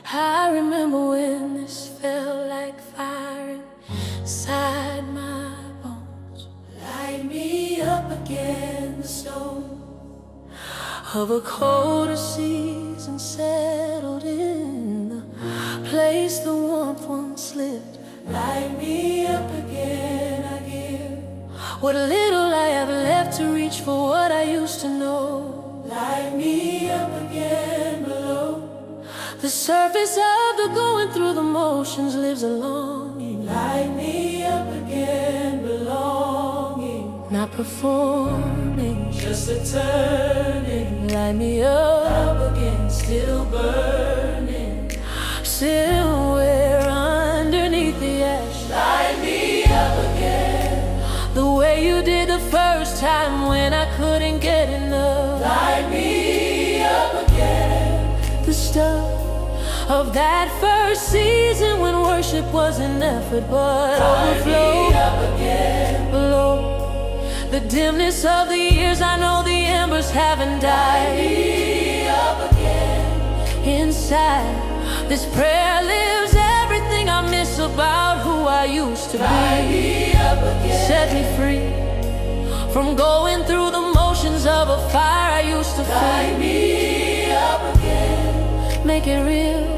I remember when this felt like fire inside my bones. Light me up again, the stone of a colder season settled in the place the warmth once lived. Light me up again, I give what little I have left to reach for what I used to know. Light me up again below the surface of the going through the motions lives a longing. Light me up again, belonging, not performing, just a turning. Light me up again, still burning, still where underneath the ash. Light me up again, the way you did the first time when I couldn't get enough. Light me up again, the stuff of that first season when worship was an effort but overflowed. Up again below the dimness of the years, I know the embers haven't died. Me up again inside this prayer lives everything I miss about who I used to be. Me up again. Set me free from going through the motions of a fire I used to flee. Me up again, make it real.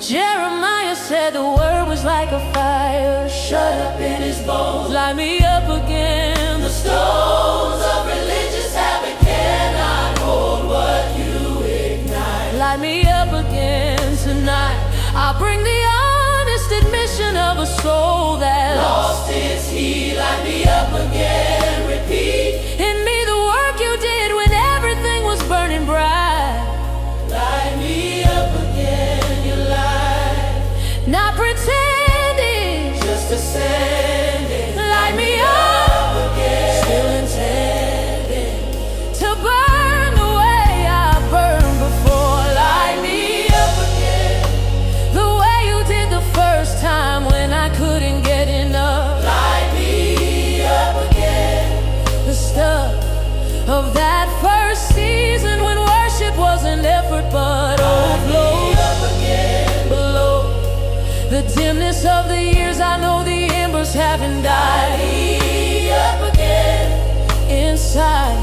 Jeremiah said the word was like a fire shut up in his bones. Light me up again. The stones of religious habit cannot hold what you ignite. Light me up again tonight. I'll bring the honest admission of a soul that lost its heat. Light me up again, repeat in me the work you did when everything was burning bright. Light me up again, your light, not pretending, just ascending. Light me up again, still intending to burn the way I burned before. Light me up again, the way you did the first time when I couldn't get enough. Light me up again, the stuff of that first season when worship was an effort but overflowed. Below the dimness of the years, I know the embers haven't died. Me up again inside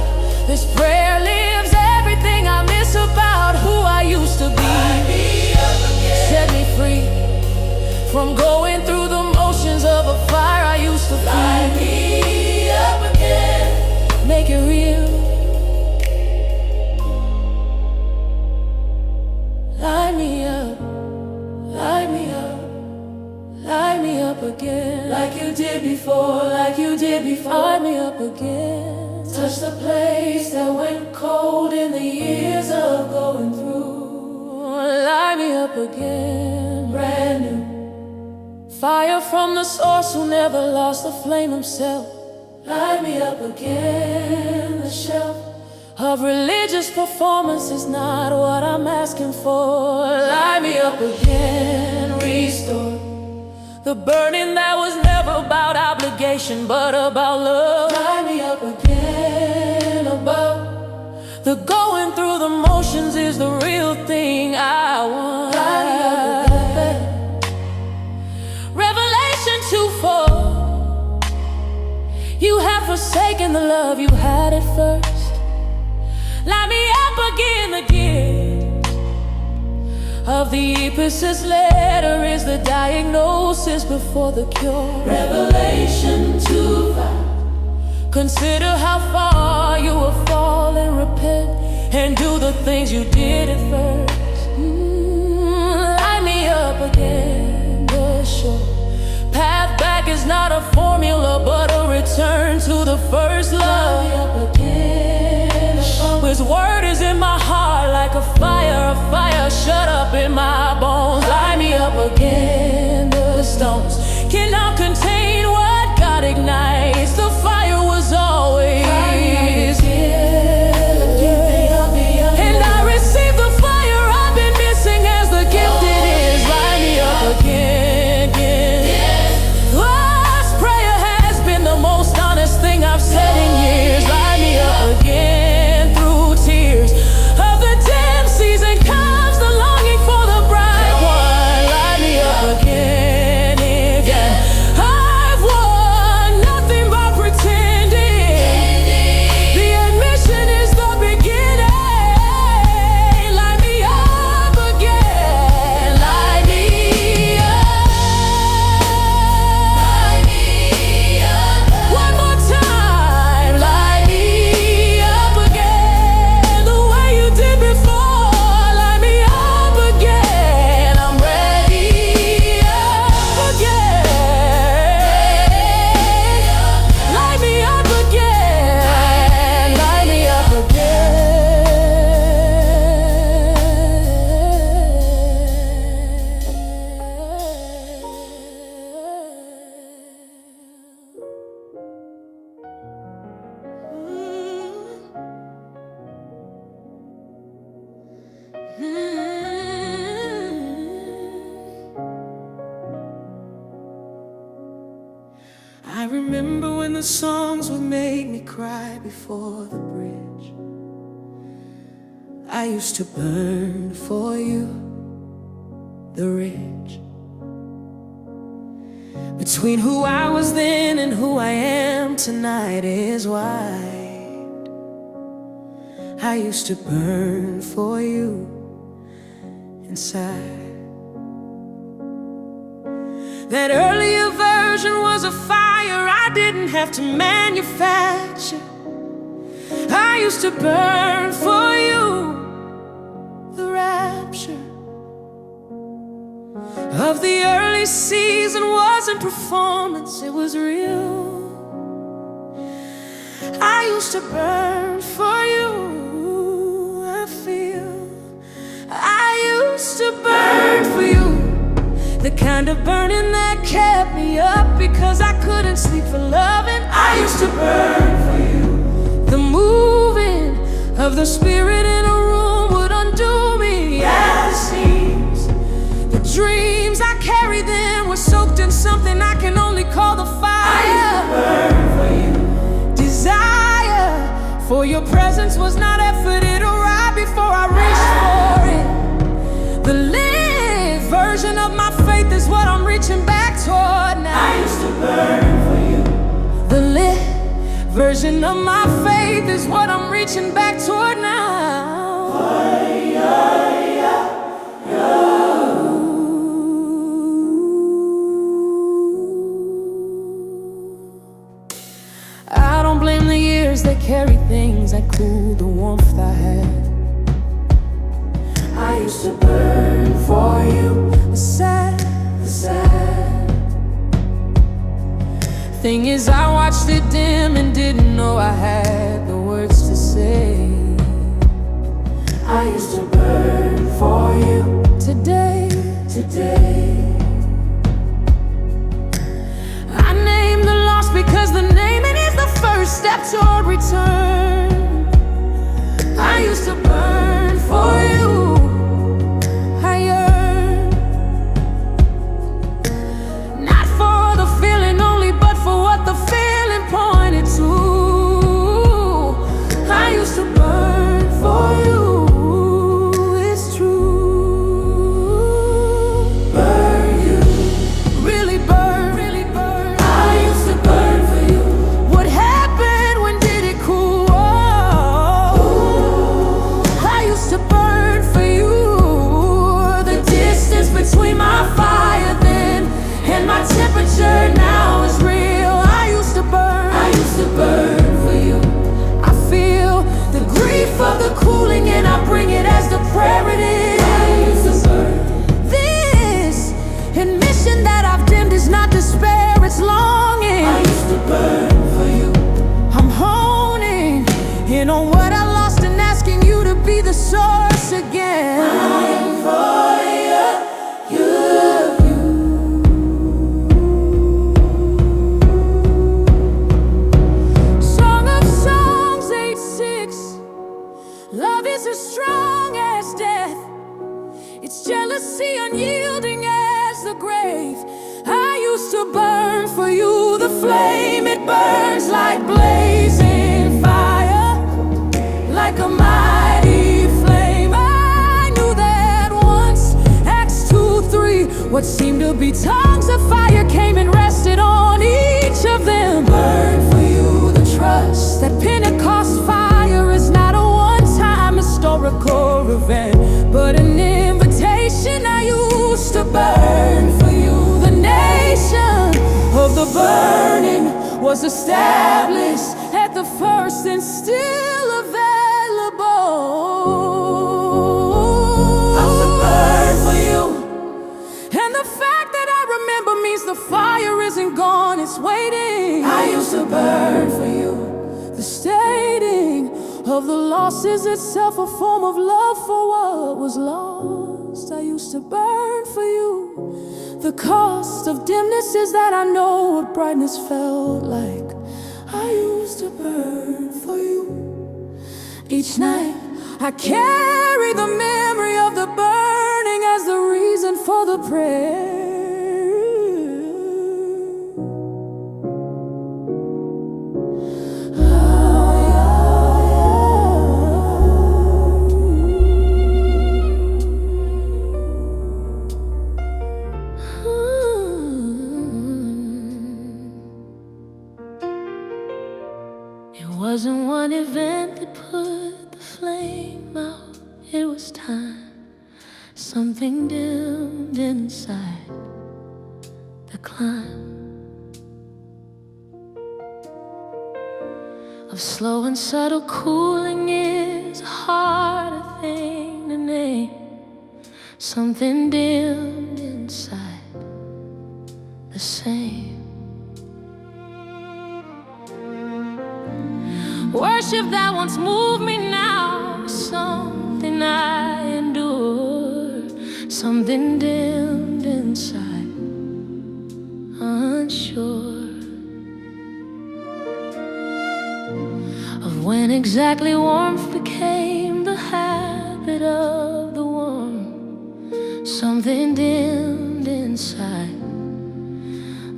this prayer lives everything I miss about who I used to be. Me up again. Set me free from going through the motions of a fire I used to flee. Light me up again, make it real. Light me up, light me up, light me up again, like you did before, like you did before. Light me up again, touch the place that went cold in the years of going through. Light me up again, brand new fire from the source who never lost the flame himself. Light me up again, the shelf of religious performance is not what I'm asking for. Light me up again, restore the burning that was never about obligation but about love. Light me up again, above the going through the motions is the real thing I want. Light me up again. Revelation 2:4, you have forsaken the love you had at first. Light me up again, of the epistle's letter is the diagnosis before the cure. Revelation 2:5, consider how far you have fallen, repent, and do the things you did at first. Light me up again, the sure path back is not a formula but a return to the first love. Light me up again, His word is in my heart like a fire shut up in my bones. Light me up again, the stones cannot contain what God ignites. The fire was always and I receive the fire I've been missing as the gift it is. Light me up again. This prayer has been the most honest thing I've said in years. Light me up again through tears of the I remember when the songs would make me cry before the bridge. I used to burn for you, the ridge. Between who I was then and who I am tonight is wide. I used to burn for you inside. That earlier version was a fire I didn't have to manufacture. I used to burn for you, the rapture of the early season wasn't performance, it was real. I used to burn for you, I feel. I used to burn for you, the kind of burning that kept me up because I couldn't sleep for loving. I used to burn for you. The moving of the Spirit in a room would undo me as it seems. The dreams I carried then were soaked in something I can only call the fire. I used to burn for you. Desire for your presence was not effort, it arrived before I reached for it. The live version of my faith is what I'm reaching back toward now. I used to burn for you. The lit version of my faith is what I'm reaching back toward now. I don't blame the years that carry things that cooled the warmth I had. I used to burn for you, the sad. Thing is, I watched it dim and didn't know I had the words to say. I used to burn for you today. I name the loss because the naming is the first step toward return. I used to burn for you. I yearn, not for the feeling only, but for what the feeling pointed to. I used to burn for you, it's true. Burn you, really burn, really burn. I used to burn for you. What happened, when did it cool? Oh, I used to burn for you. The distance between my fire then and my temperature now is real. I used to burn for you. I feel the grief of the cooling and I bring it as the prayer it is. I used to burn. This admission that I've dimmed is not despair, it's longing. I used to burn for you. I'm honing in on what I lost and asking you to be the source again. I'm for you. Song of Songs 8:6. Love is as strong as death. It's jealousy unyielding as the grave. I used to burn for you. The flame, it burns like blazing fire, like a mighty flame. I knew that once. Acts 2:3. What seemed to be tongues of fire came and rested on each of them. Burn for you, the trust that Pentecost fire is not a one-time historical event, but an invitation. I used to burn for you. The nation of the burning was established at the first and still available. I used to burn for you. And the fact that I remember means the fire isn't gone, it's waiting. I used to burn for you. The stating of the loss is itself a form of love for what was lost. I used to burn for you. The cost of dimness is that I know what brightness felt like. I used to burn for you. Each night I carry the memory of the prayer. It wasn't one event that put the flame out. It was time. Something dimmed inside the climb of slow and subtle cooling is a harder thing to name. Something dimmed inside the same. Worship that once moved me now is something I endure. Something dimmed inside, unsure of when exactly warmth became the habit of the warm. Something dimmed inside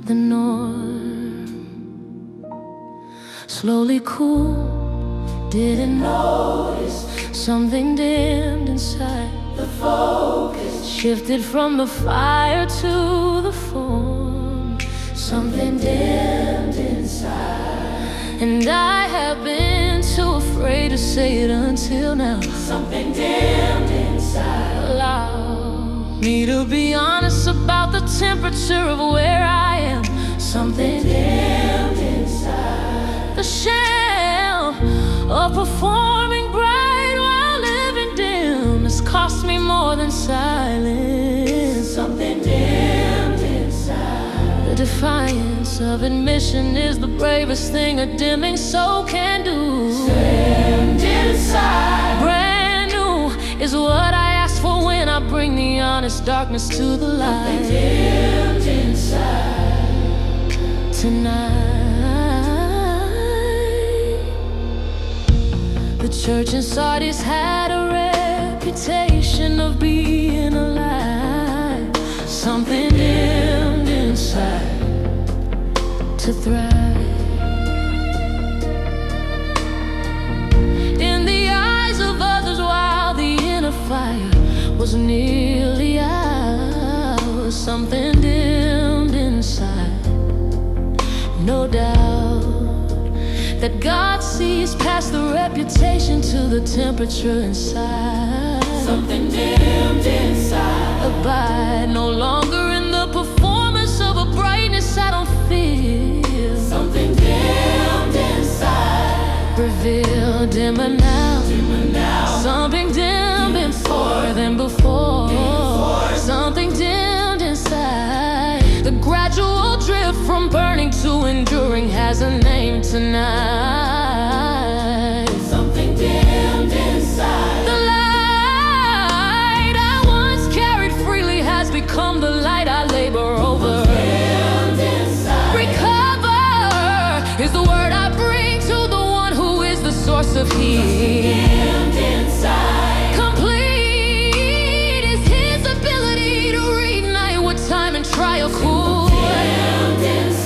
the norm. Slowly cool, didn't notice. Something dimmed inside the focus, shifted from the fire to the form. Something dimmed inside, and I have been too afraid to say it until now. Something dimmed inside. Allow me to be honest about the temperature of where I am. Something dimmed inside. The shell of performing bright while living dim has cost me more than silence. Something dimmed inside. The defiance of admission is the bravest thing a dimming soul can do. Dimmed inside. Brand new is what I ask for when I bring the honest darkness to the light. Something dimmed inside tonight. The church in Sardis had a reputation of being alive. Something dimmed inside to thrive. In the eyes of others, while the inner fire was nearly out. Something dimmed inside, no doubt that God sees past the reputation to the temperature inside. Something dimmed inside. Abide no longer in the performance of a brightness I don't feel. Something dimmed inside. Reveal dimmer now. Dimmer now. Something dim before than before. Something dimmed inside. The gradual drift from burning to enduring has a name tonight. Something dimmed inside. The light I once carried freely has become the light I labor over. Dimmed inside. Recover is the word I bring to the one who is the source of heat. Dimmed inside. Complete is his ability to reignite what time and trial cool. Dimmed inside.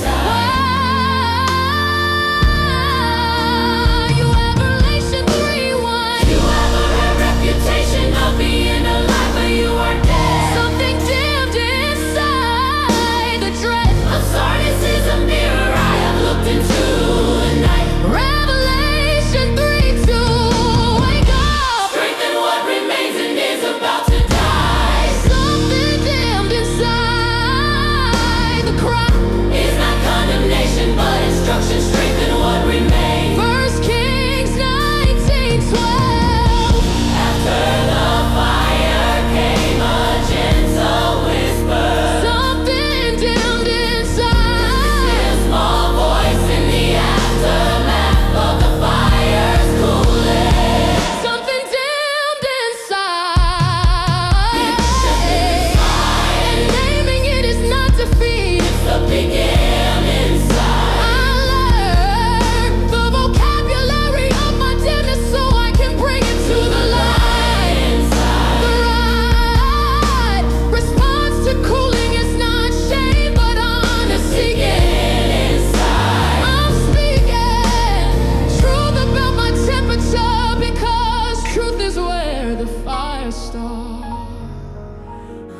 restore.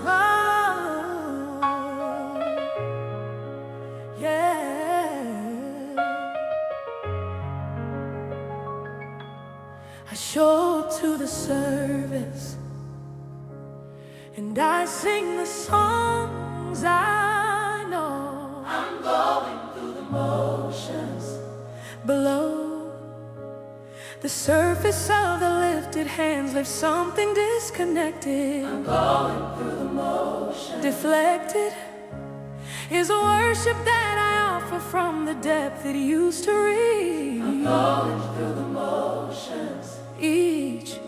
Oh, yeah. I show up to the service and I sing the songs I know. I'm going through the motions below. The surface of the lifted hands leaves something disconnected. I'm going through the motions. Deflected is a worship that I offer from the depth it used to reach. I'm going through the motions. Each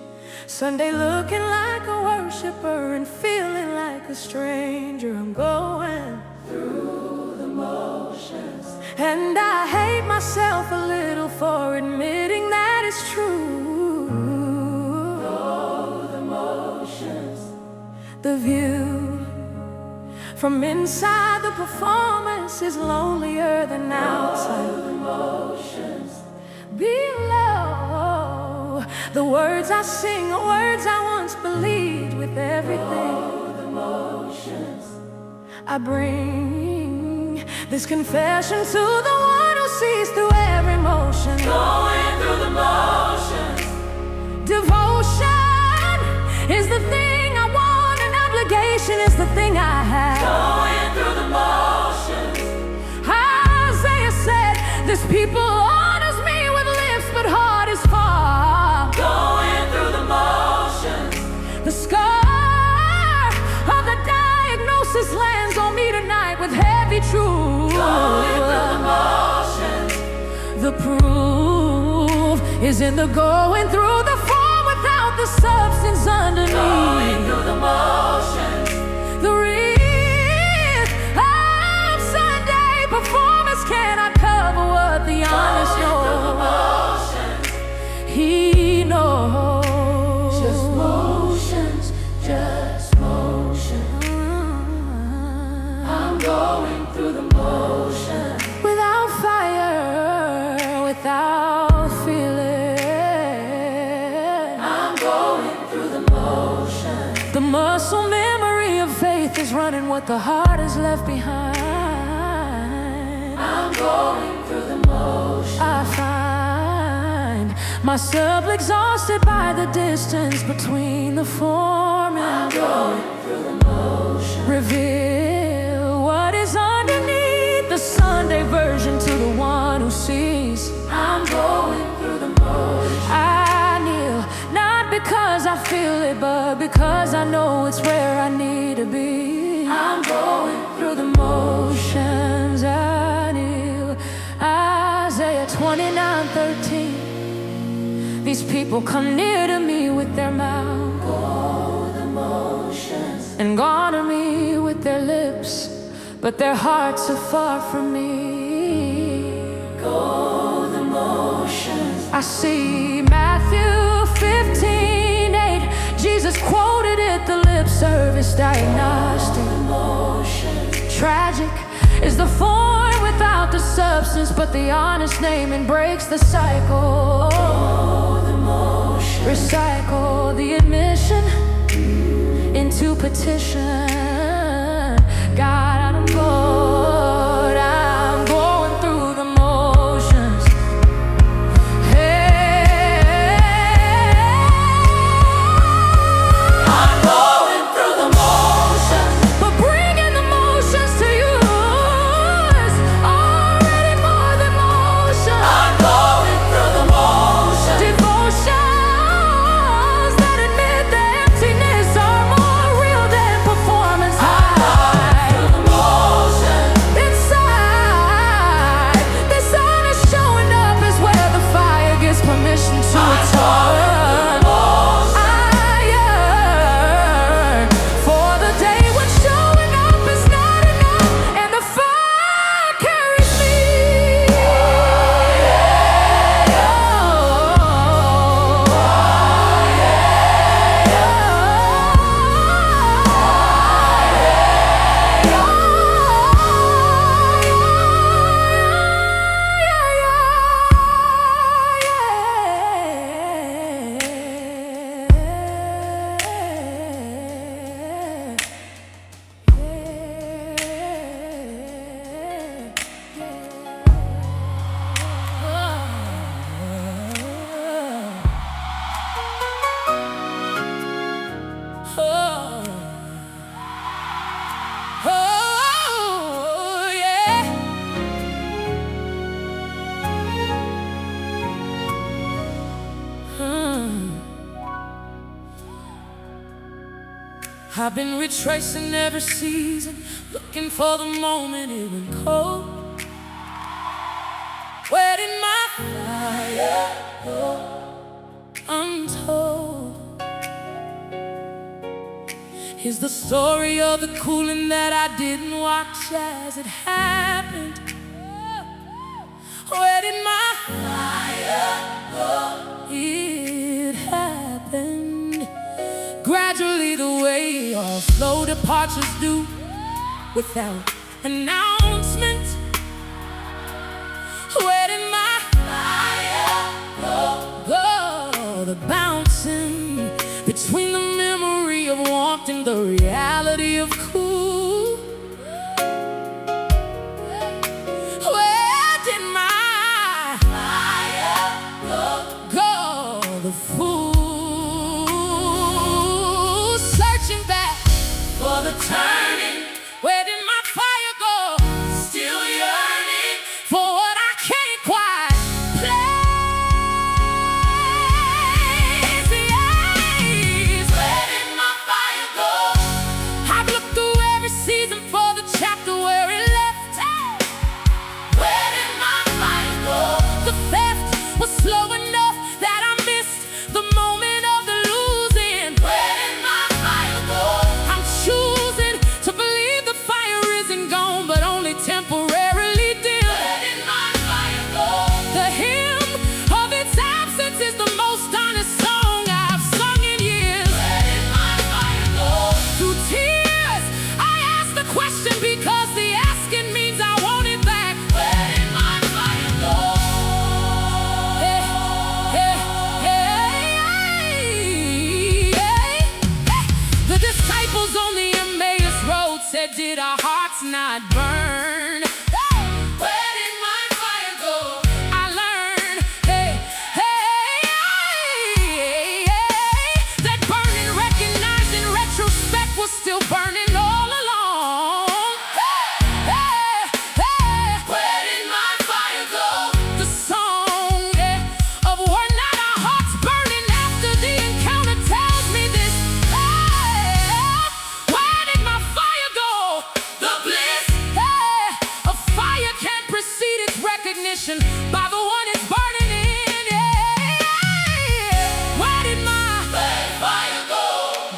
Sunday looking like a worshiper and feeling like a stranger. I'm going through the motions. And I hate myself a little for admitting that it's true. Through the motions. The view from inside the performance is lonelier than outside. Through the motions. Below, the words I sing are words I once believed with everything. Through the motions. I bring this confession to the one who sees through every motion. Going through the motions. Devotion is the thing I want, and obligation is the thing I have. Going through the motions. Isaiah said, this people honors me with lips, but heart is far. Going through the motions. The scar of the diagnosis lands on me tonight with heavy truth. Going through the motions. The proof is in the going through the form without the substance underneath. Going through the motions. The wreath of Sunday performance cannot cover what the honest know. He knows. Just motions, just motions. I'm going through the motions. Without fire, without feeling. I'm going through the motions. The muscle memory of faith is running what the heart has left behind. I'm going through the motions. I find myself exhausted by the distance between the form and I'm going through the motions. Reveal what is underneath the Sunday version to the one who sees. I'm going through the motions. I kneel, not because I feel it, but because I know it's where I need to be. I'm going through the motions. I kneel. Isaiah 29:13. These people come near to me with their mouth, go the motions, and honor me with their lips, but their hearts are far from me. Go the motions. I see Matthew 15:8. Jesus quoted it, the lip service diagnostic. Tragic is the form without the substance, but the honest naming breaks the cycle. Recycle the admission into petition. God, I'm good. I'm going through the motions. Hey, I'm going through the motions, but bringing the motions to you is already more than motion. I'm going through the motions. Devotions that admit the emptiness are more real than performance. I've been retracing every season, looking for the moment it went cold. Where did my fire go? Untold is the story of the cooling that I didn't watch as it happened. Where did my fire go? It happened gradually, the way all slow departures do, without announcement. Where did my fire go? The bouncing between the memory of warmth and the reality of cool. Where did my fire go? The fool searching back for the turning. Where did my fire go? Still yearning for what I can't quite place. Yes. Where did my fire go? I've looked through every season for the chapter where it left. Where did my fire go? The theft was slow enough that I missed the moment of the losing. Where did my fire go? I'm choosing to believe the fire isn't gone, but only temporarily dim. Where did my fire go? The hymn of its absence is the most honest song I've sung in years. Where did my fire go? Through tears, I ask the question because the asking means I want it back. Where did my fire go? Hey, hey, hey, hey. The disciples on the Emmaus road said, did our hearts not burn? Where did my fire go? I learned, hey, hey, that burning, recognized in retrospect, was still burning all along. Where did my fire go? The song of were not our hearts burning after the encounter tells me this. Where did my fire go? The bliss of fire can't precede its recognition by the one it's burning in. Where did my fire go?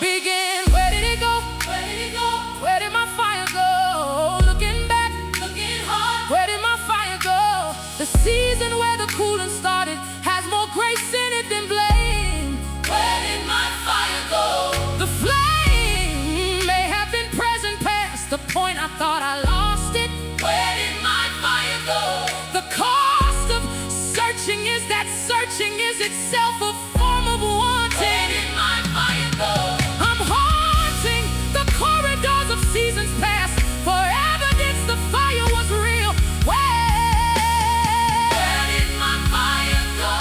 Begin. Where did it go? Where did it go? Where did my fire go? Looking back, looking hard. Where did my fire go? The season where the cooling started has more grace in it than blame. Where did my fire go? The flame may have been present past the point I thought I lost it. Where did my fire go? The cost of searching is that searching is itself a form of wanting. Where did my fire go? I'm haunting the corridors of seasons past for evidence the fire was real. Where did my fire go?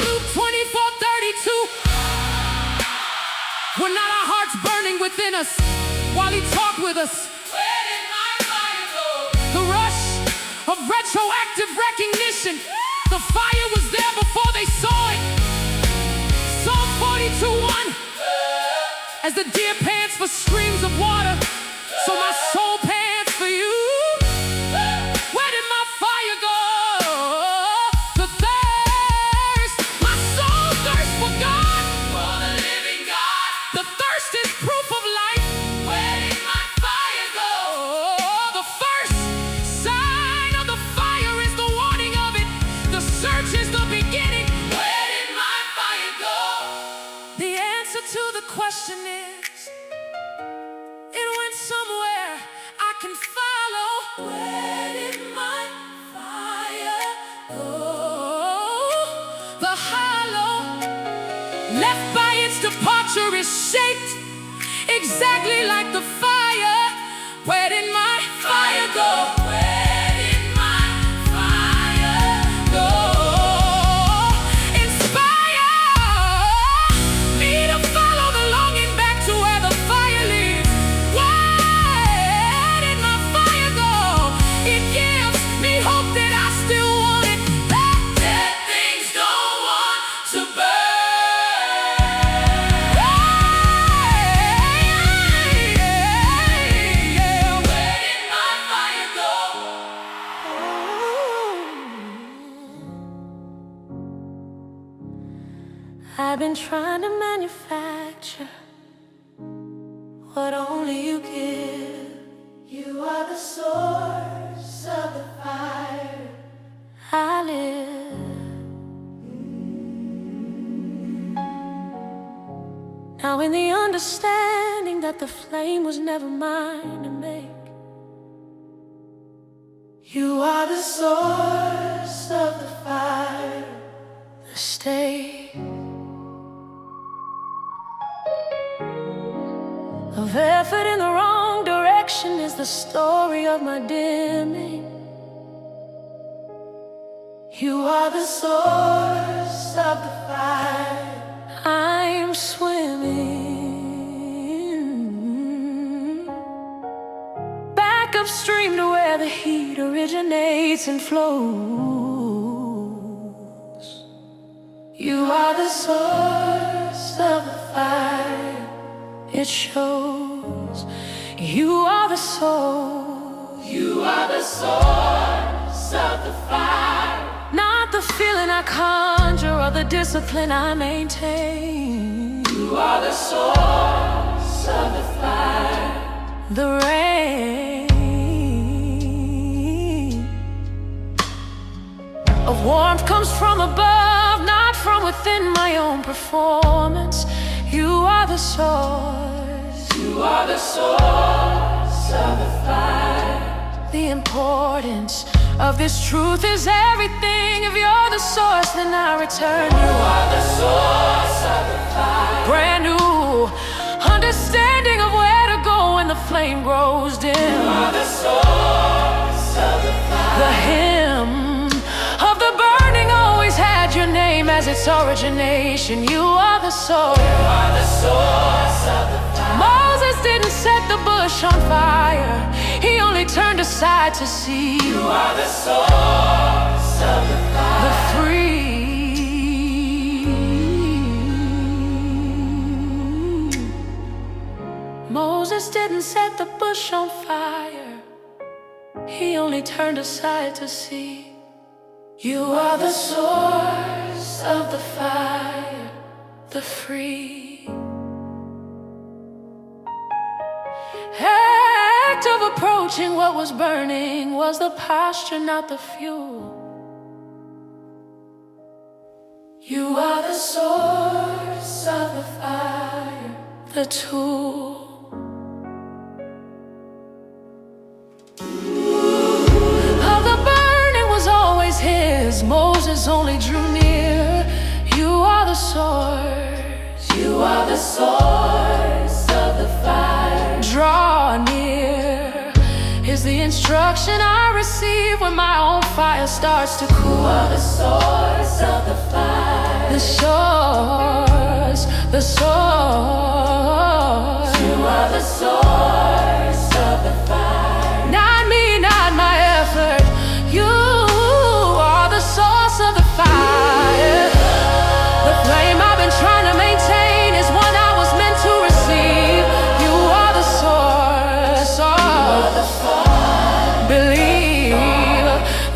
Luke 24:32. Were not our hearts burning within us while he talked with us? Where did my fire go? The rush of retroactive recognition. The fire was there before they saw it. Psalm 42:1. As the deer pants for streams of water, so my soul pants for you. Where did my fire go? The thirst, my soul thirsts for God, for the living God. The thirst is proof of life. Where did my fire go? The first sign of the fire is the warning of it. The search is the beginning. Where did my fire go? The answer to the question is, it went somewhere I can follow. Where did my fire go? The hollow left by its departure is shaped exactly like the fire. Where did my fire go? Where did my fire go? Inspire me to follow the longing back to where the fire lives. Where did my fire go? It gives me hope that I still want it. That dead things don't want to burn. I've been trying to manufacture what only you give. You are the source of the fire I live. Now in the understanding that the flame was never mine to make, you are the source of the fire, the state of effort in the wrong direction is the story of my dimming. You are the source of the fire I'm swimming back upstream to where the heat originates and flows. You are the source of the fire, it shows. You are the soul. You are the source of the fire, not the feeling I conjure or the discipline I maintain. You are the source of the fire, the rain of warmth comes from above, not from within my own performance. You are the source. You are the source of the fire. The importance of this truth is everything. If you're the source, then I return. You are the source of the fire. Brand new understanding of where to go when the flame grows dim. You are the source of the fire. The hymn of the burning always had your name as its origination. You are the source. You are the source of the fire. Moses didn't set the bush on fire, he only turned aside to see. You are the source of the fire, the free. Moses didn't set the bush on fire, he only turned aside to see. You are the source of the fire, the free. Act of approaching what was burning was the posture, not the fuel. You are the source of the fire, the tool. Of the burning was always his, Moses only drew near. You are the source. You are the source of the fire. Draw near is the instruction I receive when my own fire starts to cool. You are the source of the fire. The source, the source. You are the source of the fire. Not me, not my effort. You are the source of the fire. The flame I've been trying to maintain is one I was meant to receive. You are the source. You are the fire. Believe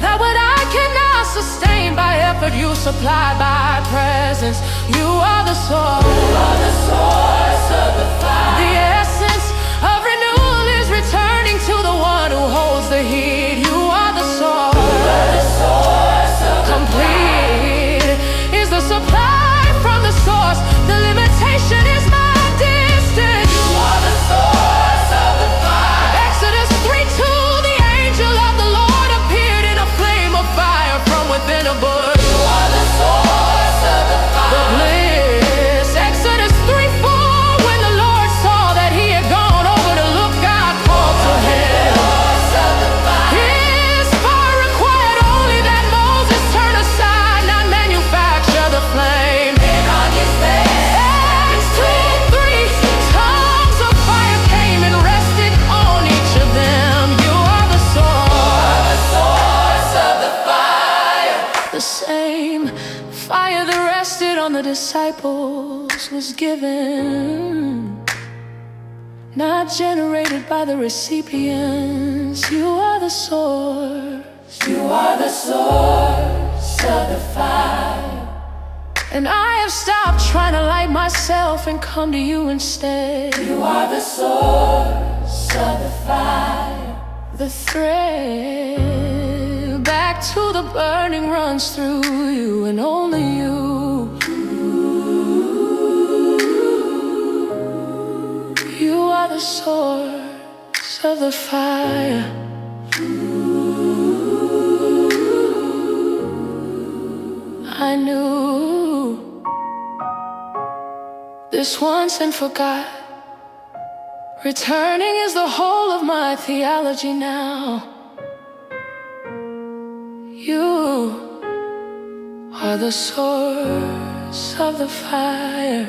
that what I cannot sustain by effort, you supply by presence. You are the source. You are the source of the fire. The essence of renewal is returning to the one who holds the heat. You are the source. You are the source of the complete fire. Is the supply from the source. The limitation is my distance. You are the source of the fire. Exodus 3:2, the angel of the Lord appeared in a flame of fire from within a bush. You are the source of the fire. The bliss. Exodus 3:4, when the Lord saw that he had gone over to look, God called to him. His fire required only that Moses turn aside, not manufacture the flame. Acts 2:3, tongues of fire came and rested on each of them. You are the source. You are the source of the fire. The same fire that rested on the disciples was given, not generated by the recipients. You are the source. You are the source of the fire, And I have stopped trying to light myself and come to you instead. You are the source of the fire. The thread back to the burning runs through you and only you. You are the source of the fire. I knew this once and forgot. Returning is the whole of my theology now. You are the source of the fire.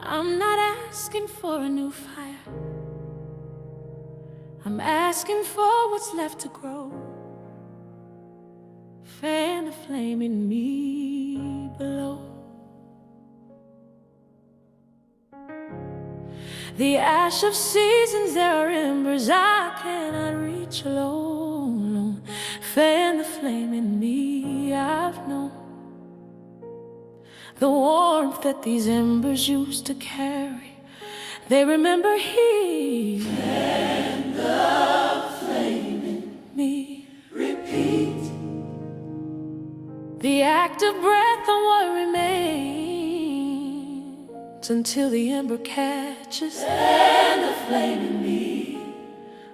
I'm not asking for a new fire. I'm asking for what's left to grow. Fan the flame in me below. The ash of seasons, there are embers I cannot reach alone. Fan the flame in me I've known. The warmth that these embers used to carry, they remember He. Fan the flame in me. Repeat the act of breath on what remains until the ember catches. Fan the flame in me.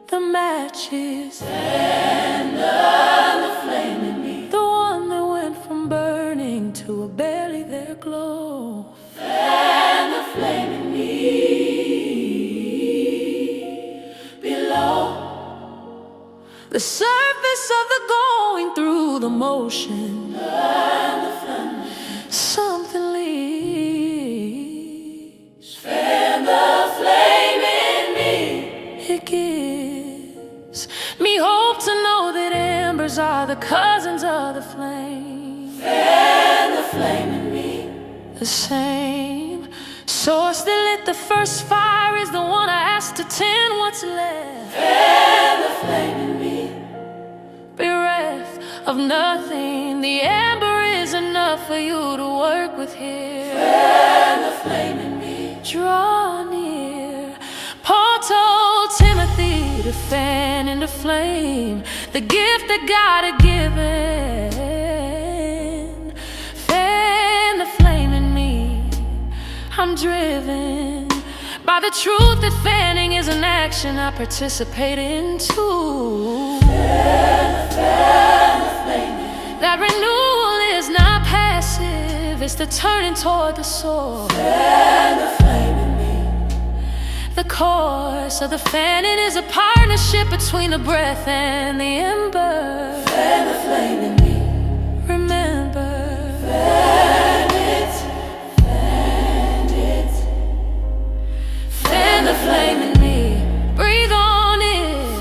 The matches. Fan the flame in me. The one that went from burning to a barely there glow. Fan the flame in me below. The surface of the going through the motion. Fan the flame. Something leaves. Fan the flame in me. It gives me hope to know that embers are the cousins of the flame. Fan the flame in me. The same source that lit the first fire is the one I asked to tend what's left. Fan the flame in me. Bereft of nothing, the ember is enough for you to work with here. Fan the flame in me. Draw near. Paul told Timothy to fan into flame the gift that God had given. Fan the flame in me. I'm driven by the truth that fanning is an action I participate in too. Fan the flame. That renewal is not passive, it's the turning toward the soul. Fan the flame in me. The course of the fanning is a partnership between the breath and the ember. Fan the flame in me. Remember, fan it, fan it. Fan the flame in me. Breathe on it,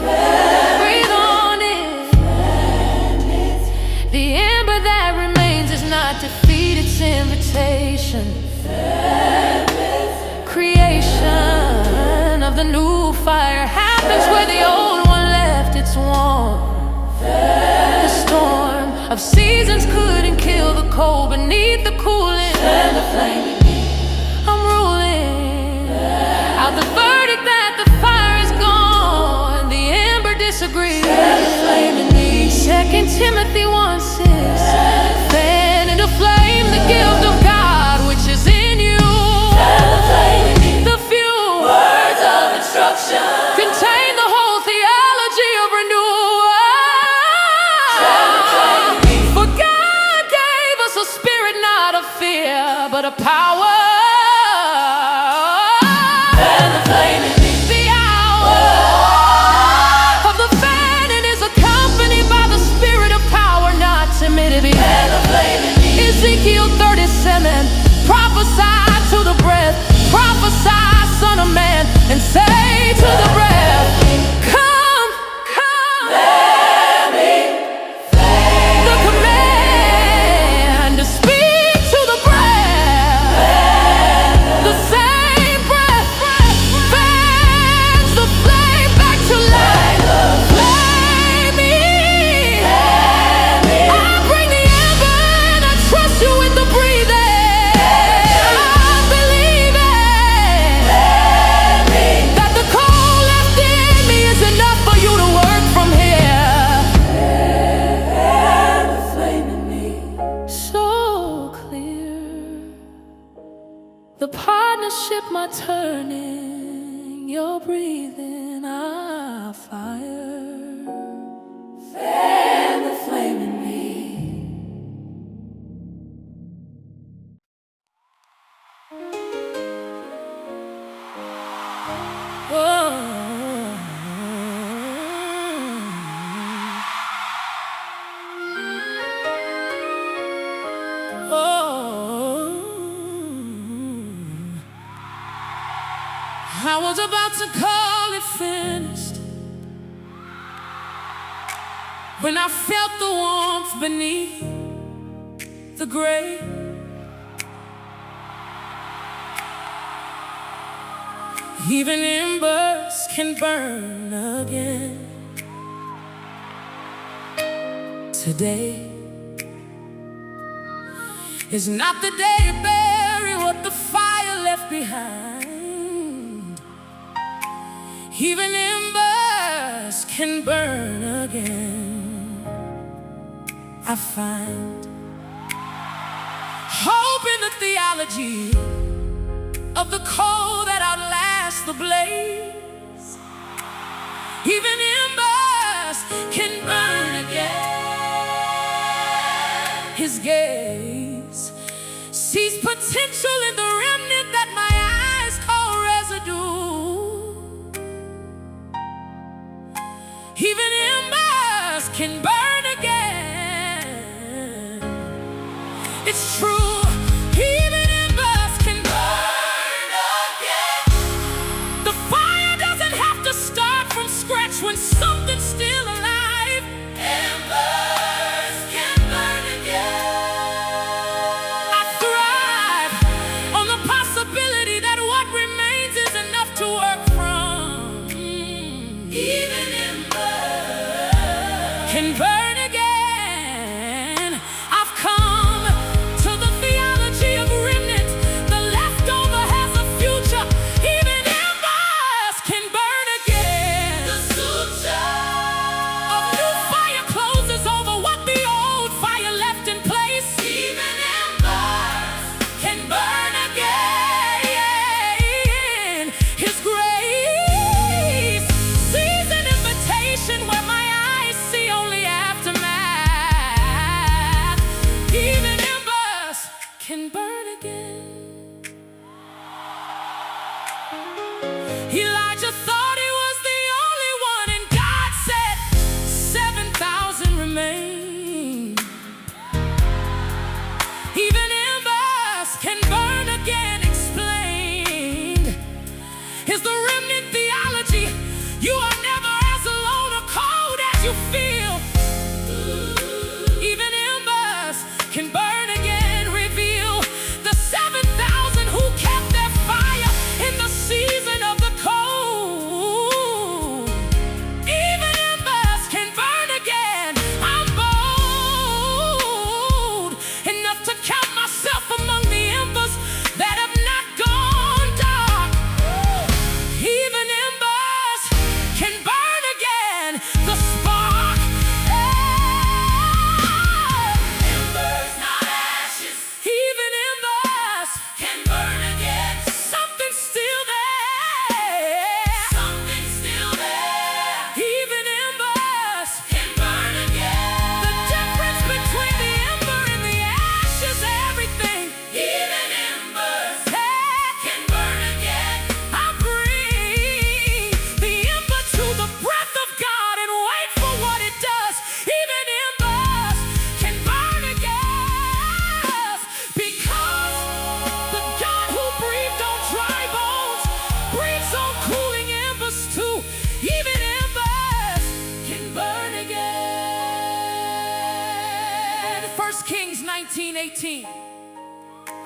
breathe on it, fan it. The ember that remains is not defeat, it's invitation. Fan it. Creation of the new fire happens where the old one left its warmth. The storm of seasons couldn't kill the cold beneath the cooling. Fan the flame in me. I'm ruling out the verdict that the fire is gone. The ember disagrees. Fan the flame in me. 2 Timothy 1:6. Fan into flame the gift of God which is in you. Fan the flame in me. The few words of instruction contain the whole theology of renewal. Fan the flame in me. For God gave us a spirit not of fear, but a power. Fan the flame in me. The hour of the fanning is accompanied by the spirit of power, not timidity. was about to call it finished when I felt the warmth beneath the grave. Even embers can burn again. Today is not the day to bury what the fire left behind. Even embers can burn again. I find hope in the theology of the coal that outlasts the blaze. Even embers can burn again. His gaze sees potential in the remnant that my eyes call residue. Even embers can burn again. It's true. Even embers can burn again. The fire doesn't have to start from scratch when something's still alive. Embers can burn again. I thrive on the possibility that what remains is enough to work from. Even embers can burn again. I've come to the theology of remnant. The leftover has a future. Even embers can burn again. The suture of new fire closes over what the old fire left in place. Even embers can burn again. His grace sees an invitation where my eyes see only aftermath. Even embers can burn again. Elijah thought he was the only one, and God said 7,000 remain. Even embers can burn again. Explained is the remnant theology. You are never as alone or cold as you feel. Even embers can burn again. Reveal the 7,000 who kept their fire in the season of the cold. Even embers can burn again. I'm bold enough to count myself among the embers that have not gone dark. Even embers can burn again. The spark, embers, not ashes. Even embers can burn again. Something's still there. Something's still there. Even embers can burn again. The difference between the ember and the ash is everything. Even embers can burn again. I bring the ember to the breath of God and wait for what it does. Even embers can burn again. Because the God who breathed on dry bones breathes on cooling embers too. Even embers can burn again. 1 Kings 19:18.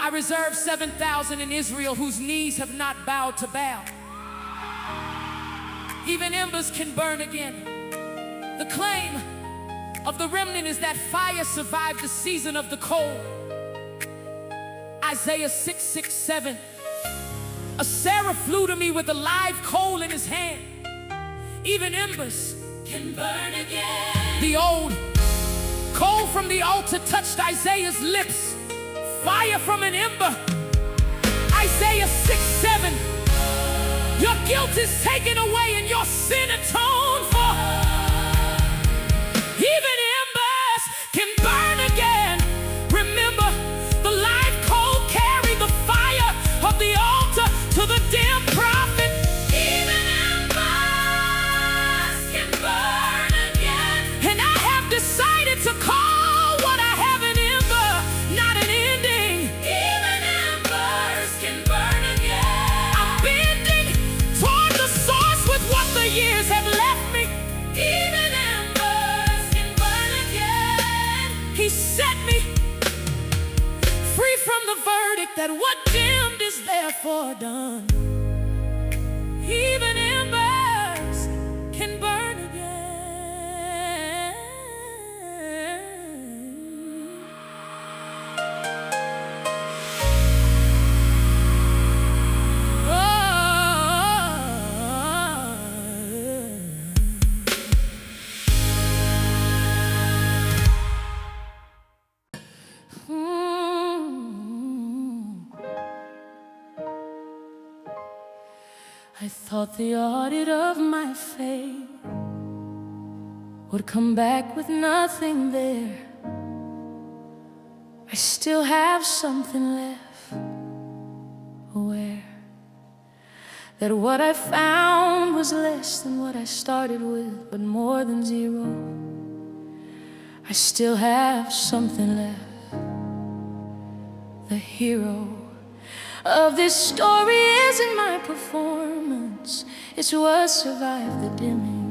I reserve 7,000 in Israel whose knees have not bowed to Baal. Even embers can burn again. The claim of the remnant is that fire survived the season of the cold. Isaiah 6:6-7. A seraph flew to me with a live coal in his hand. Even embers can burn again. The old coal from the altar touched Isaiah's lips. Fire from an ember. Isaiah 6:7. Your guilt is taken away and your sin atoned for. Even embers can burn again. Remember, the live coal carried the fire of the altar to the dim prophet. Even embers can burn again. And I have decided to call what I have an ember, not an ending. Even embers can burn again. I'm bending toward He set me free from the verdict that what dimmed is therefore done. Even embers can burn again. I thought the audit of my faith would come back with nothing there. I still have something left. Aware that what I found was less than what I started with, but more than zero. I still have something left. The hero of this story isn't my performance, it's what survived the dimming.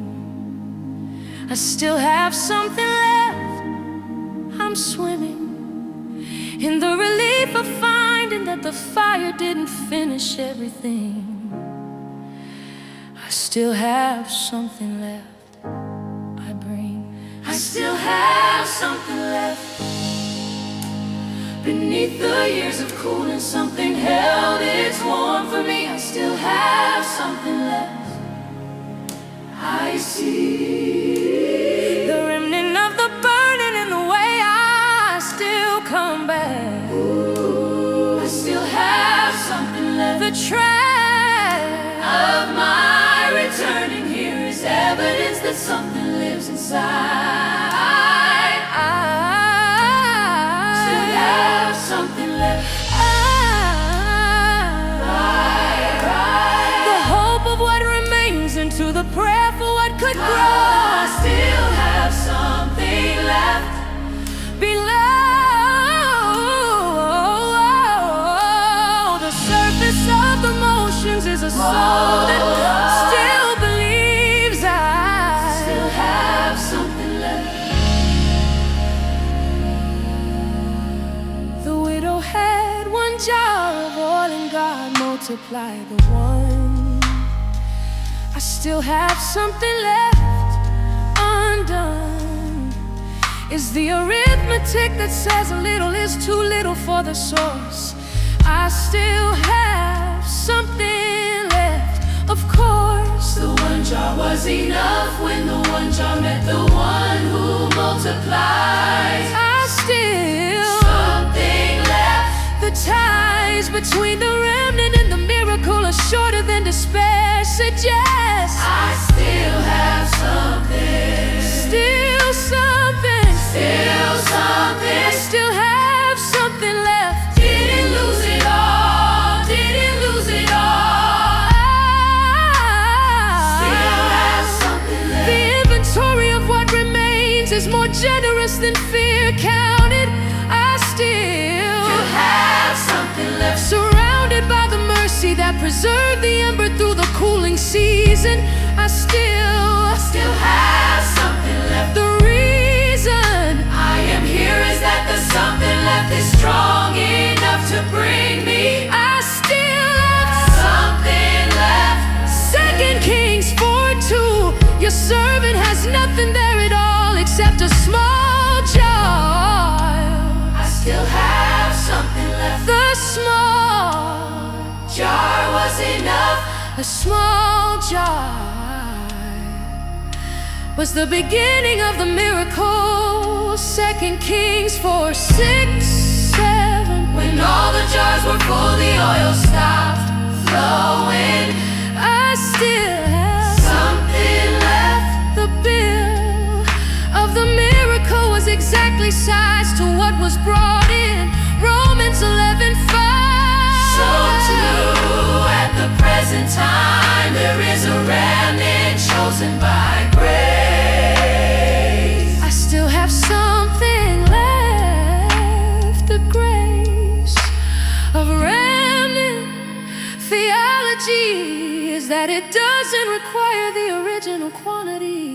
I still have something left. I'm swimming in the relief of finding that the fire didn't finish everything. I still have something left. I still have something left. Beneath the years of coolness, something held its warmth for me. I still have something left. I see the remnant of the burning in the way I still come back. Ooh, I still have something left. The track of my returning here is evidence that something lives inside. Something left. The hope of what remains into the prayer for what could grow. I still have something left below the surface of the motions is a soul that still believes. I still have something left. Had one jar of oil and God multiplied the one. I still have something left undone. Is the arithmetic that says a little is too little for the source. I still have something left. Of course, the one jar was enough when the one jar met the one who multiplies. I still the ties between the remnant and the miracle are shorter than despair suggests. I still have something. Still something. Still something. I still have something left. Didn't lose it all. Didn't lose it all. I still have something left. The inventory of what remains is more generous than fear counted. I still have something left. Surrounded by the mercy that preserved the ember through the cooling season, I still have something left. The reason I am here is that the something left is strong enough to bring me. I still have something left. 2 Kings 4:2. Your servant has nothing there at all except a small jar. I still have something left. The small jar was enough. A small jar was the beginning of the miracle. 2 Kings 4:6-7. When all the jars were full, the oil stopped flowing. I still have something left. The bill of the miracle was exactly sized to what was brought in. Romans 11:5. So too at the present time there is a remnant chosen by grace. I still have something left. The grace of remnant theology is that it doesn't require the original quantity.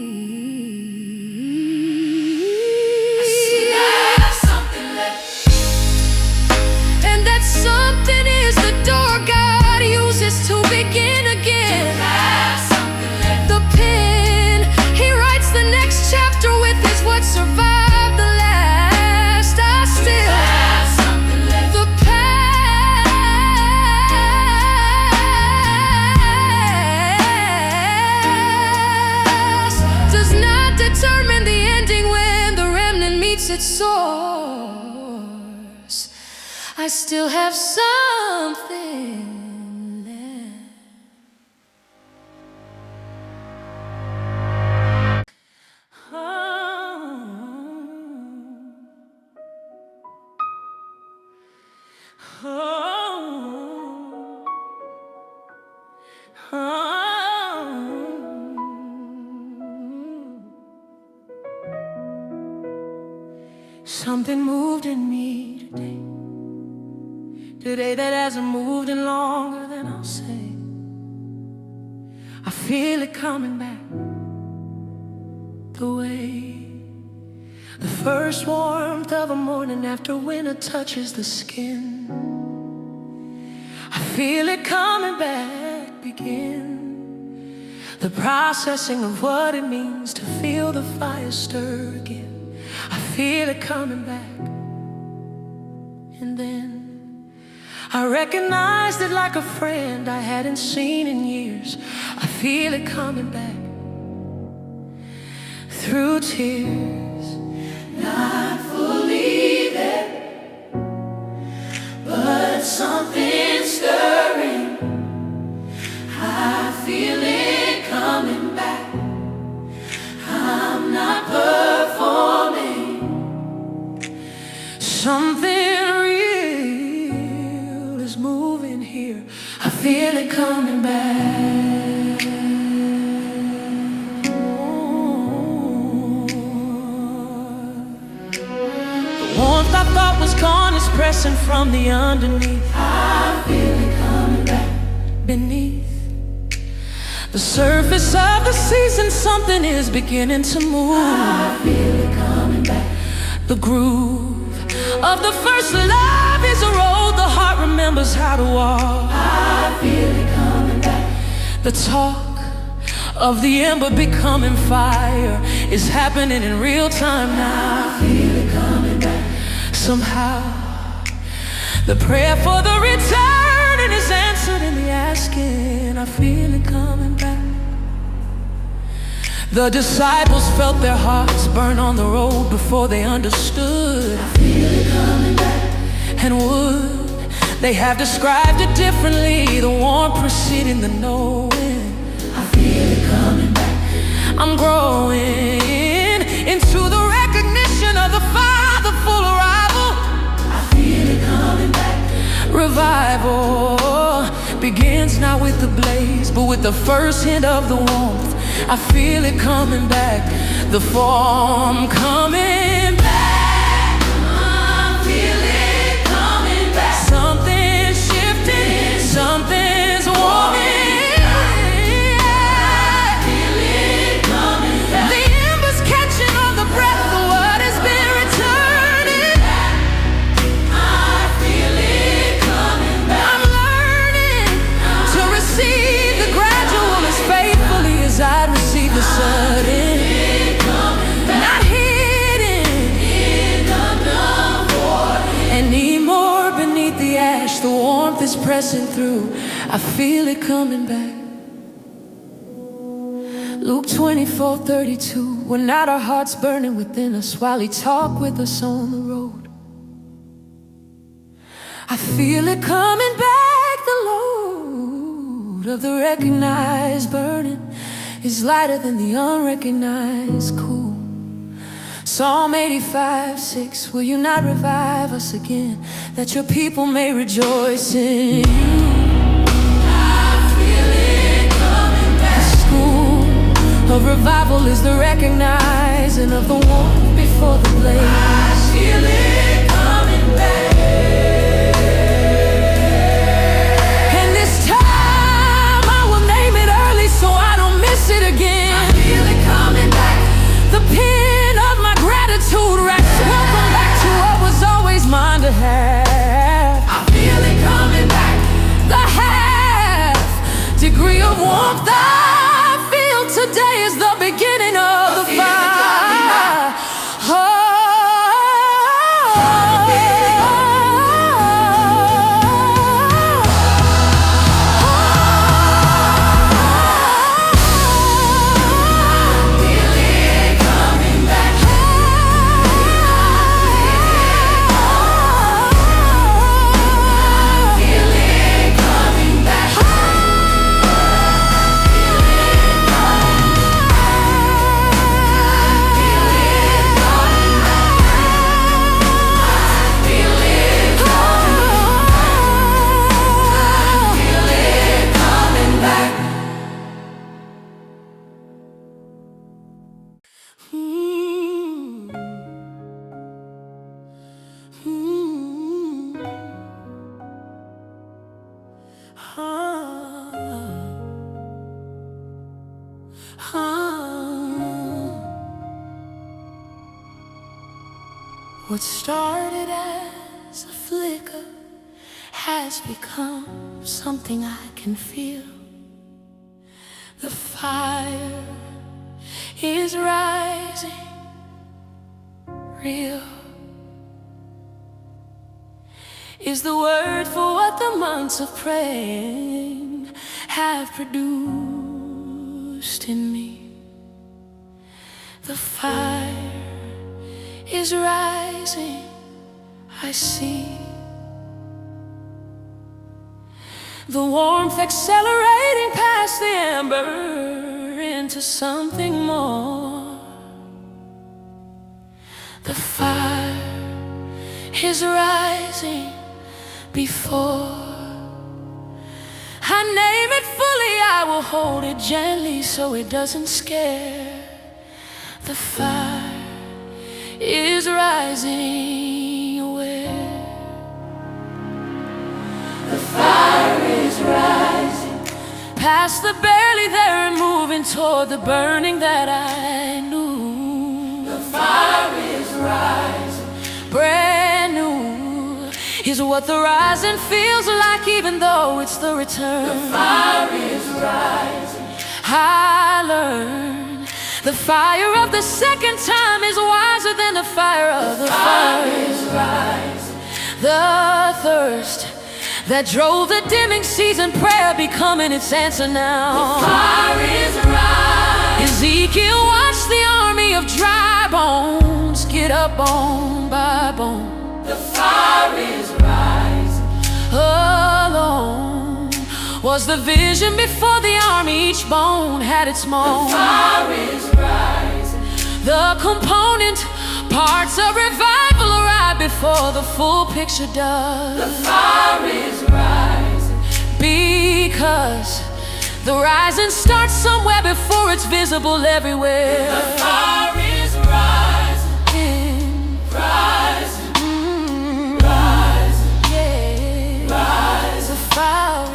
I still have its source, I still have something left. Something moved in me today that hasn't moved in longer than I'll say. I feel it coming back, the way the first warmth of a morning after winter touches the skin. I feel it coming back, begin the processing of what it means to feel the fire stir again. I feel it coming back, and then I recognized it like a friend I hadn't seen in years. I feel it coming back through tears, not fully there, but something stirring. I feel it coming back. I'm not performing. Something real is moving here. I feel it coming back. The warmth I thought was gone is pressing from the underneath. I feel it coming back beneath the surface of the season. Something is beginning to move. I feel it coming back. The groove of the first love is a road the heart remembers how to walk. I feel it coming back. The talk of the ember becoming fire is happening in real time now. I feel it coming back. Somehow the prayer for the returning is answered in the asking. I feel it coming back. The disciples felt their hearts burn on the road before they understood. I feel it coming back. And would they have described it differently, the warmth preceding the knowing? I feel it coming back. I'm growing into the recognition of the Fatherful arrival. I feel it coming back. Revival begins not with the blaze, but with the first hint of the warmth. I feel it coming back, the form coming back. I feel it coming back. Something's shifting, something's warming. I feel it coming back. The embers catching on the breath of what has been returning. I feel it coming back. I'm learning to receive the gradual as faithfully as I'd receive the sudden. Not hidden anymore beneath the ash. The warmth is pressing through. I feel it coming back. Luke 24:32. When not our hearts burning within us while He talked with us on the road. I feel it coming back. The load of the recognized burden is lighter than the unrecognized cool. Psalm 85:6. Will you not revive us again, that your people may rejoice in you? I feel it coming back. The school of revival is the recognizing of the warmth before the blaze. I feel it coming back. And this time I will name it early so I don't miss it again. I feel it coming back. The pen of my gratitude rests. Welcome back to what was always mine to have. I feel it coming back. The half degree of warmth I feel today is the beginning of the fire. What started as a flicker has become something I can feel. The fire is rising, real is the word for what the months of praying have produced in me. The fire is rising, I see the warmth accelerating past the ember into something more. The fire is rising before I name it fully, I will hold it gently so it doesn't scare. The fire is rising where? The fire is rising past the barely there and moving toward the burning that I knew. The fire is rising, brand new is what the rising feels like, even though it's the return. The fire is rising, I learned the fire of the second time is wiser than the fire of the fire is rising. The thirst that drove the dimming season, prayer becoming its answer now. The fire is rising. Ezekiel watched the army of dry bones get up bone by bone. The fire is rising. Alone was the vision before the army, each bone had its moan. The fire is rising. The component parts of revival arrive before the full picture does. The fire is rising because the rising starts somewhere before it's visible everywhere. The fire is rising, rising, rising, yeah, rising. The fire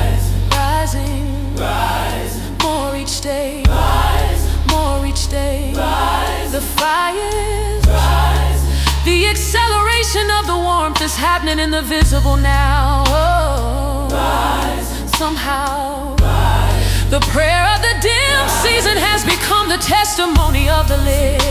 is rising, rising, more each day, rising, more each day, rising. The fire is rising. The acceleration of the warmth is happening in the visible now. Oh, rising. Somehow rising. The prayer of the dim rising. Season has become the testimony of the lit.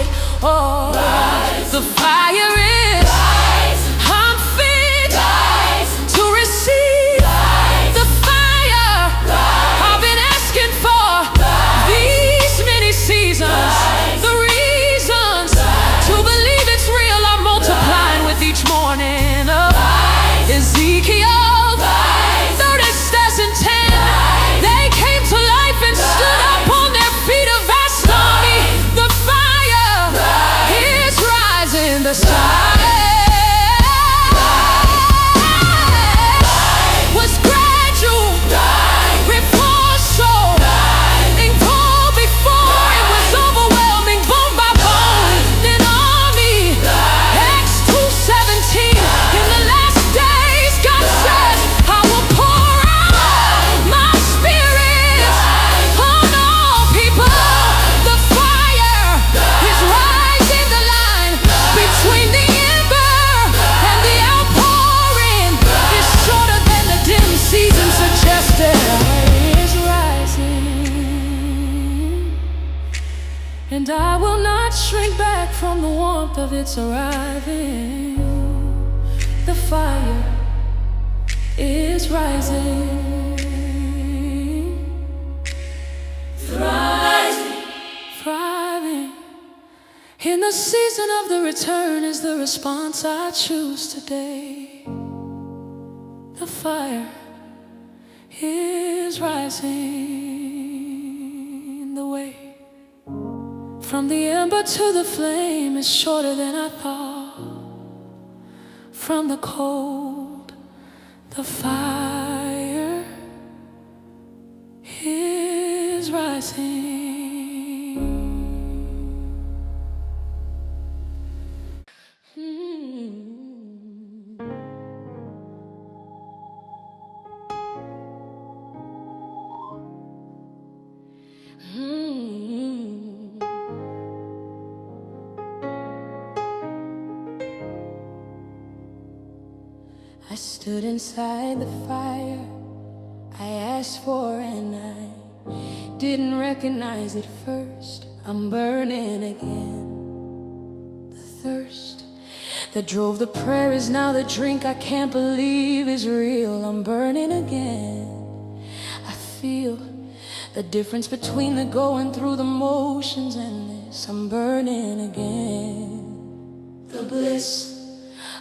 Oh, rising. The fire is rising. I'm fit rising. To receive rising. The fire rising. I've been asking for rising. These many seasons rising. The reasons rising. To believe it's real are multiplying rising. With each morning. Oh, rising. Ezekiel rising. 30 stairs and 10 rising. They came to life and rising. Stood up on their feet, a vast army. The fire rising. Is rising. The sky was gradual, before so, and go before it was overwhelming, bone by bone, an army. Acts 2:17. In the last days, God says, I will pour out my spirit on all people. The fire is rising, the line between the ember and the outpouring is shorter than the dim season suggested. Is rising, and I will not shrink back from the warmth of its arriving. The fire is rising, thriving, thriving. In the season of the return is the response I choose today. The fire is rising. The way from the ember to the flame is shorter than I thought. From the cold, the fire is rising. stood inside the fire I asked for, and I didn't recognize it first. I'm burning again. The thirst that drove the prayer is now the drink I can't believe is real. I'm burning again. I feel the difference between the going through the motions and this. I'm burning again. The bliss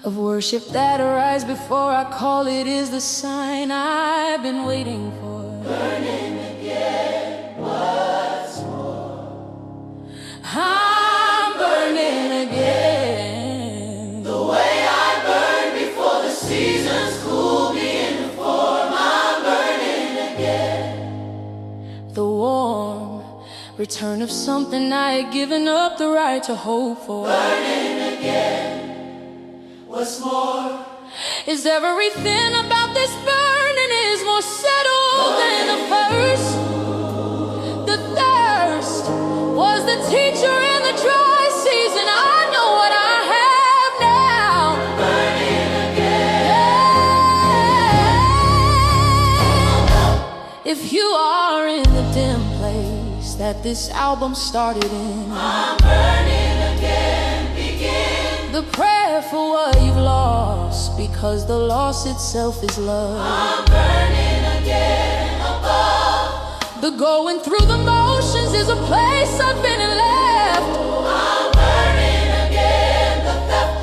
of worship that arrives before I call it is the sign I've been waiting for. Burning again, what's more? I'm burning again. The way I burned before the seasons cooled me into form. I'm burning again. The warm return of something I had given up the right to hope for. Burning again. What's more is everything about this burning is more settled than the first. The thirst was the teacher in the dry season. I know what I have now. Burning again. If you are in the dim place that this album started in, I'm burning again. Begin the prayer for what you've lost, because the loss itself is love. I'm burning again above. The going through the motions is a place I've been and left. I'm burning again. The theft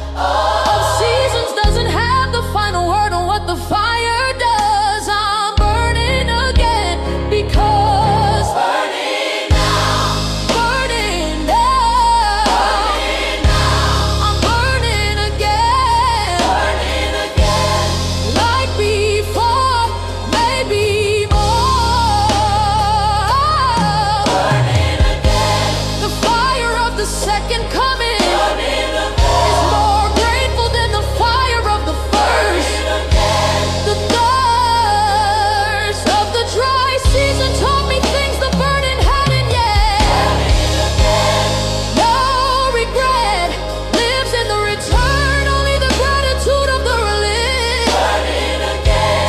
of seasons doesn't have the final word on what the fire does. I'm burning again because burning now, burning now, burning now. I'm burning again, burning again, like before, maybe more. Burning again. The fire of the second coming is more grateful than the fire of the first. The thirst of the dry season taught me things the burning hadn't yet. No regret lives in the return, only the gratitude of the release.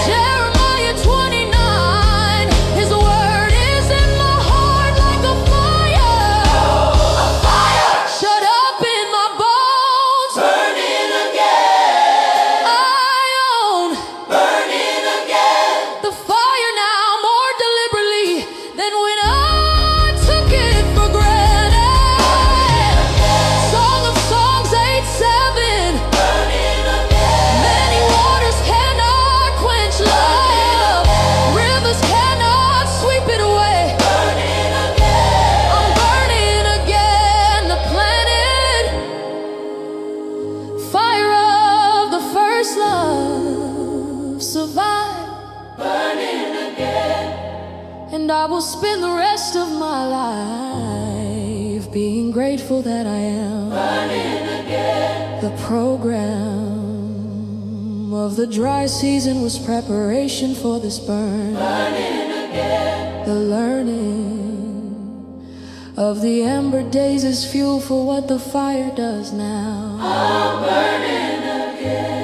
Jeremiah 29, his word is in my heart like a fire. Shut up in my bones. Burning again. I own. Burning again. The fire now more deliberately than when I took it for granted. Song of Songs 8:7. Burning again. Many waters cannot quench love. Rivers cannot sweep it away. Burning again. I'm burning again. The planet fire of the first love survive. Burning again. And I will spend the rest of my life being grateful that I am. Burning again. The program of the dry season was preparation for this burn. Burning again. The learning of the ember days is fuel for what the fire does now. I'm burning again.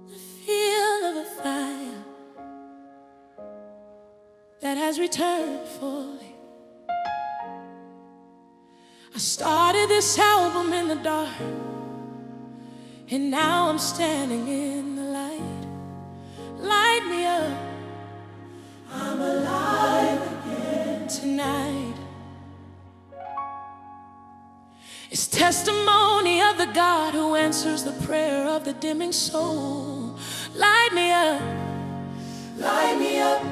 The feel of a fire that has returned fully. I started this album in the dark, and now I'm standing in the light. Light me up. I'm alive again tonight. It's testimony of the God who answers the prayer of the dimming soul. Light me up. Light me up.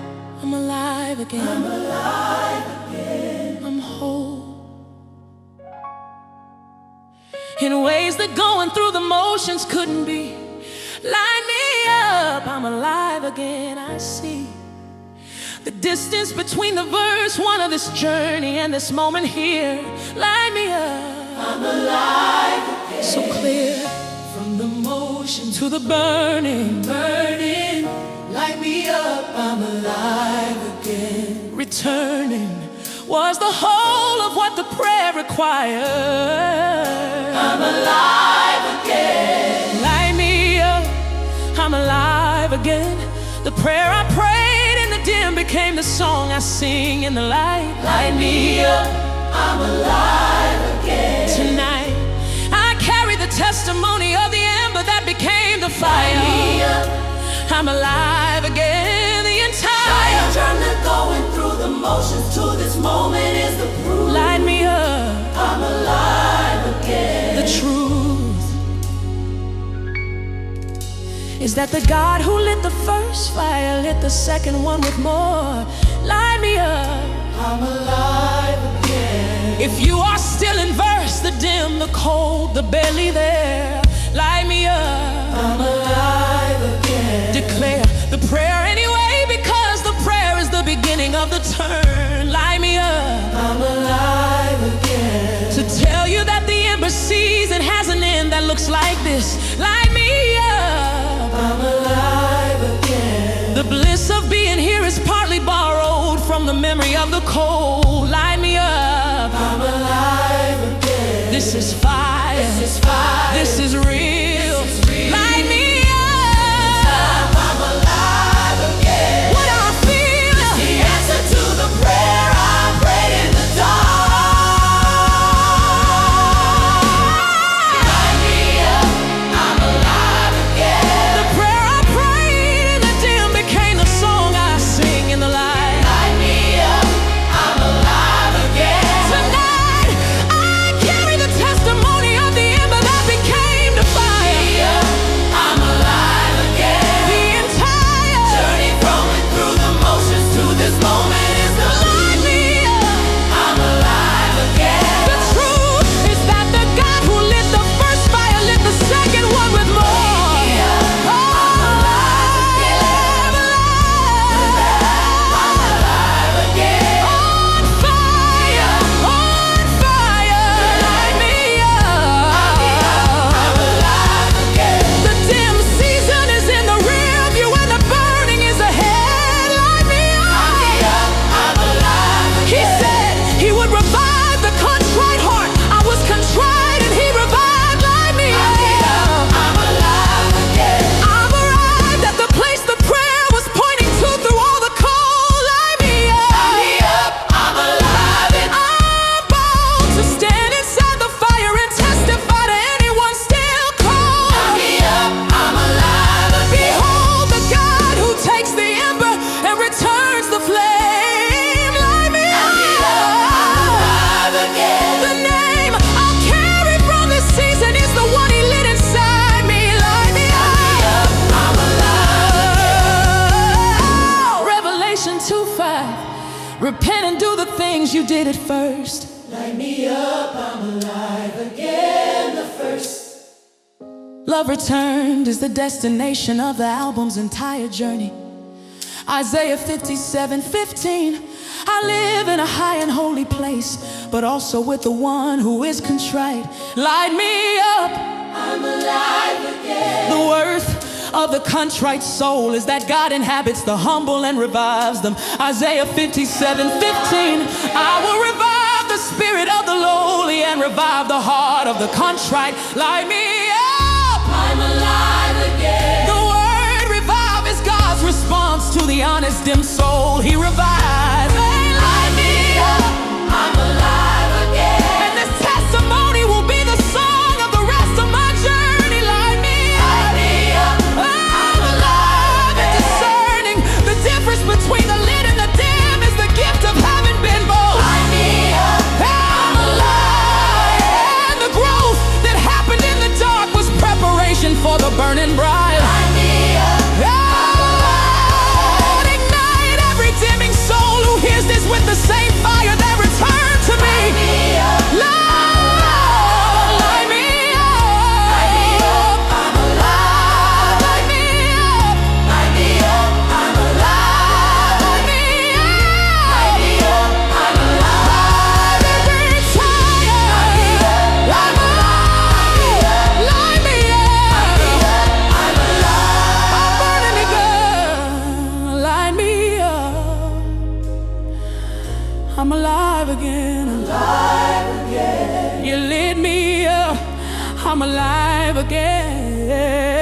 I'm alive again. I'm alive again. I'm whole. In ways that going through the motions couldn't be. Light me up. I'm alive again. I see the distance between the verse one of this journey and this moment here. Light me up. I'm alive again. So clear from the motion to the burning. Light me up. I'm alive again. Returning was the whole of what the prayer required. I'm alive again. Light me up, I'm alive again. The prayer I prayed in the dim became the song I sing in the light. Light me up, I'm alive again. Tonight, I carry the testimony of the ember that became the fire. Light me up, I'm alive again. The entire journey going through the motions to this moment is the proof. Light me up, I'm alive again. The truth is that the God who lit the first fire lit the second one with more. Light me up, I'm alive again. If you are still in verse, the dim, the cold, the barely there, light me up, I'm alive again. Declare the prayer anyway, because the prayer is the beginning of the turn. Light me up, I'm alive again. To tell you that the ember season has an end that looks like this. Light me up, I'm alive again. The bliss of being here is partly borrowed from the memory of the cold. Light me up, I'm alive again. This is fire, this is fire, this is real, this is real. Light me up, I'm alive again. What I feel is the answer to the prayer I prayed in the dark. Light me up, I'm alive again. The prayer I prayed in the dim became the song I sing in the light. Light me up, I'm alive again. Tonight, I carry the testimony of the ember that became the fire. I'm alive again. The entire journey flowing through the motions to this moment is the light me up, I'm alive again. The truth is that the God who lit the first fire lit the second one with more. I'm alive again. I'm alive again. On fire, light me up. I'm alive again. The dim season is in the rear view and the burning is ahead. Light me up, I'm alive again. He said he would revive the contrite heart. I was contrite and he revived. Light me up, I'm alive again. I've arrived at the place the prayer was pointing to through all the cold. Light me up, I'm alive and I'm bold to stand inside the fire and testify to anyone still cold. Light me up, I'm alive again. Behold the God who takes the ember and returns the flame. Light me up, I'm alive again. The name I'll carry from this season is the one he lit inside me. Light me up, I'm alive. Revelation 2:5. Repent and do the things you did at first. Light me up, I'm alive again. The first Love Returned is the destination of the album's entire journey. Isaiah 57:15. I live in a high and holy place, but also with the one who is contrite. Light me up, I'm alive again. The worth of the contrite soul is that God inhabits the humble and revives them. Isaiah 57:15. I will revive the spirit of the lowly and revive the heart of the contrite. Light me up, I'm alive again. The word revive is God's response to the honest dim soul he revives. Hey, light me up, I'm alive again. And this testimony will be the song of the rest of my journey. Light me up, I'm alive. And discerning the difference between the lit and the dim is the gift of having been both. Light me up, I'm alive. And the growth that happened in the dark was preparation for the burning bright. Light me up, I'm alive. Ignite every dimming soul alive again. Alive again. You lit me up, I'm alive again.